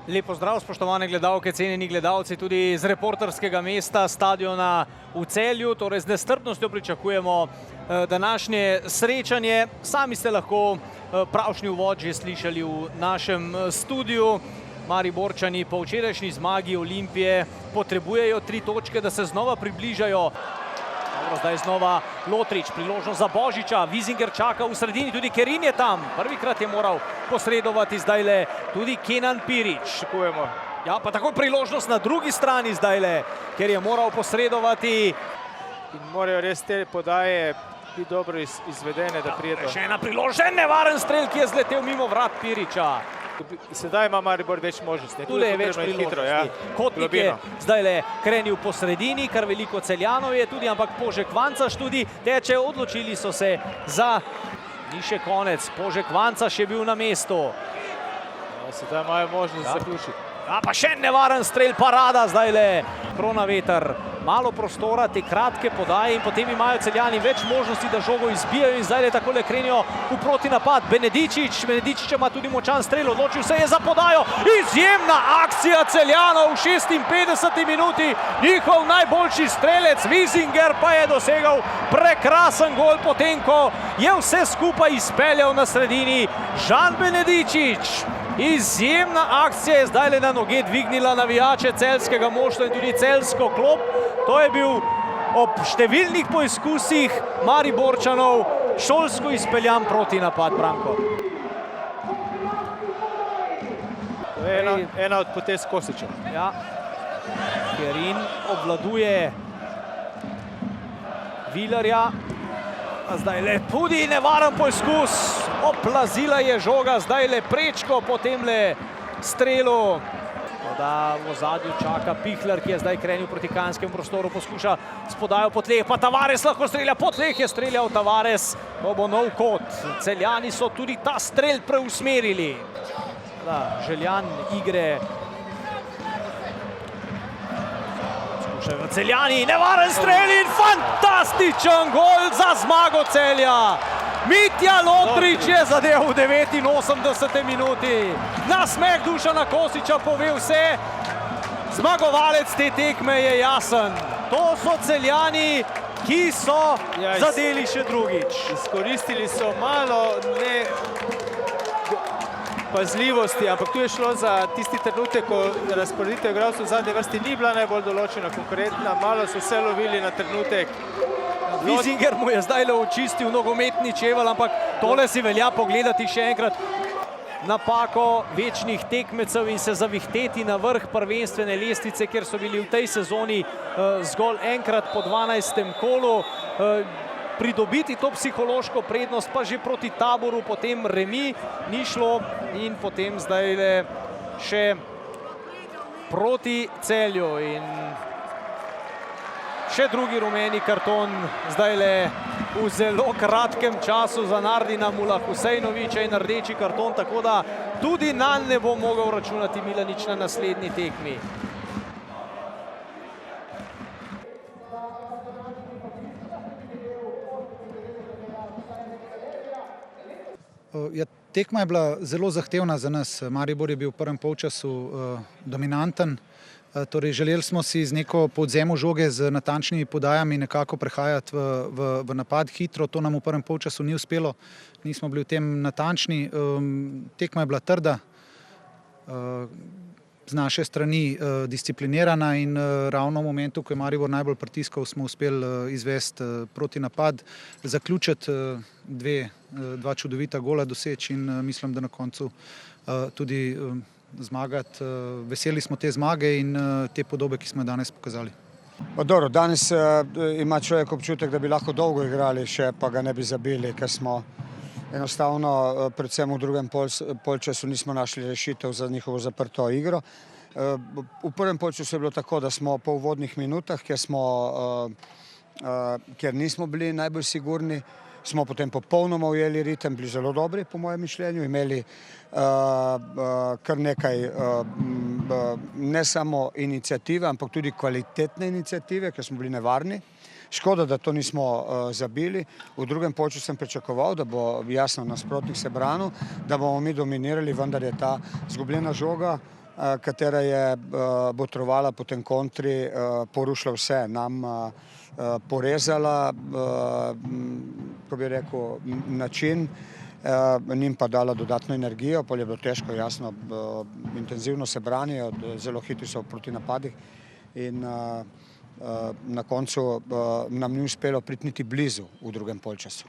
Lep pozdrav, spoštovane gledalke, cenjeni gledalci, tudi z reporterskega mesta stadiona v Celju. Torej z nestrpnostjo pričakujemo današnje srečanje. Sami ste lahko pravšnji uvod že slišali v našem studiu. Mariborčani po včerajšnji zmagi Olimpije potrebujejo 3 točke, da se znova približajo. Dobro, zdaj znova Lotrič, priložnost za Božiča, Vizinger čaka v sredini, tudi Kerin je tam. Prvikrat je moral posredovati zdajle tudi Kenan Pirić. Ja, pa tako priložnost na drugi strani zdajle, ker je moral posredovati. In morajo res te podaje biti dobro izvedene, da prijedo. Še ena priložnost, nevaren strel, ki je zletel mimo vrat Pirića. Sedaj ima Maribor več možnosti. Tule je več priložnosti. Kotnik je zdajle krenil po sredini, kar veliko Celjanov je tudi, ampak Požek Vancaš tudi teče. Odločili so se za... Ni še konec, Požek Vancaš je bil na mestu. Sedaj imajo možnost zaključiti. Ja, pa še nevaren strel, parada zdajle. Kronaveter, malo prostora, te kratke podaje in potem imajo Celjani več možnosti, da žogo izbijajo in zdajle takole krenijo v protinapad. Benedičić ima tudi močan strel, odločil se je za podajo. Izjemna akcija Celjanov v 56. minuti. Njihov najboljši strelec Vizinger pa je dosegal prekrasen gol, potem ko je vse skupaj izpeljal na sredini Žan Benedičić. Izjemna akcija je zdajle na noge dvignila navijače celjskega moštva in tudi celjsko klop. To je bil ob številnih poizkusih Mariborčanov šolsko izpeljan protinapad, Branko. To je ena od potez Kosića. Ja, Kerin obvladuje Vilarja. Zdajle tudi nevaren poizkus. Oplazila je žoga, zdajle prečko po temle strelu. Da v ozadju čaka Pihler, ki je zdaj krenil proti kanskemu prostoru, poskuša s podajo po tleh, pa Tavares lahko strelja, po tleh je streljal Tavares. To bo nov kot. Celjani so tudi ta strel preusmerili. Željan igre. Skušajo Celjani, nevaren strel in fantastičen gol za zmago Celja. Mitja Lotrič je zadev v 89. minuti. Nasmeh Dušana Kosića pove vse. Zmagovalec te tekme je jasen. To so Celjani, ki so zadeli še drugič. Izkoristili so malo pazljivosti, ampak tu je šlo za tisti trenutek, ko razporeditev igralcev v zadnji vrsti ni bila najbolj določena, konkurentna. Malo so se lovili na trenutek. Vizinger mu je zdajle očistil nogometni čevelj, ampak tole si velja pogledati še enkrat. Napako večnih tekmecev in se zavihteti na vrh prvenstvene lestvice, kjer so bili v tej sezoni zgolj enkrat po 12. kolu. Pridobiti to psihološko prednost pa že proti Taboru, potem remi ni šlo in potem zdajle še proti Celju. In še drugi rumeni karton zdajle v zelo kratkem času za Nardina Mulahusejnovića in rdeči karton, tako da tudi nanj ne bo mogel računati Milanič na naslednji tekmi. Tekma je bila zelo zahtevna za nas. Maribor je bil v prvem polčasu dominanten. Torej, želeli smo si z neko povzemu žoge z natančnimi podajami nekako prehajati v napad hitro. To nam v prvem polčasu ni uspelo. Nismo bili v tem natančni. Tekma je bila trda, z naše strani disciplinirana in ravno v momentu, ko je Maribor najbolj pritiskal, smo uspeli izvesti protinapad, zaključiti dva čudovita gola doseči in mislim, da na koncu tudi zmagati. Veseli smo te zmage in te podobe, ki smo jo danes pokazali. Dobro, danes ima človek občutek, da bi lahko dolgo igrali še, pa ga ne bi zabili, ker smo enostavno, predvsem v drugem polčasu nismo našli rešitev za njihovo zaprto igro. V prvem polčasu je bilo tako, da smo po uvodnih minutah, ker nismo bili najbolj sigurni, smo potem popolnoma ujeli ritem, bili zelo dobri, po mojem mišljenju, imeli kar nekaj ne samo inicijative, ampak tudi kvalitetne inicijative, ker smo bili nevarni. Škoda, da to nismo zabili. V drugem polčasu sem pričakoval, da bo jasno nasprotnik se branil, da bomo mi dominirali, vendar je ta izgubljena žoga katera je botrovala po tem kontri, porušila vse, nam porezala, ko bi rekel, način, njim pa dala dodatno energijo, pol je bilo težko, jasno, intenzivno se branijo, zelo hitri so proti napadih in na koncu nam ni uspelo priti niti blizu v drugem polčasu.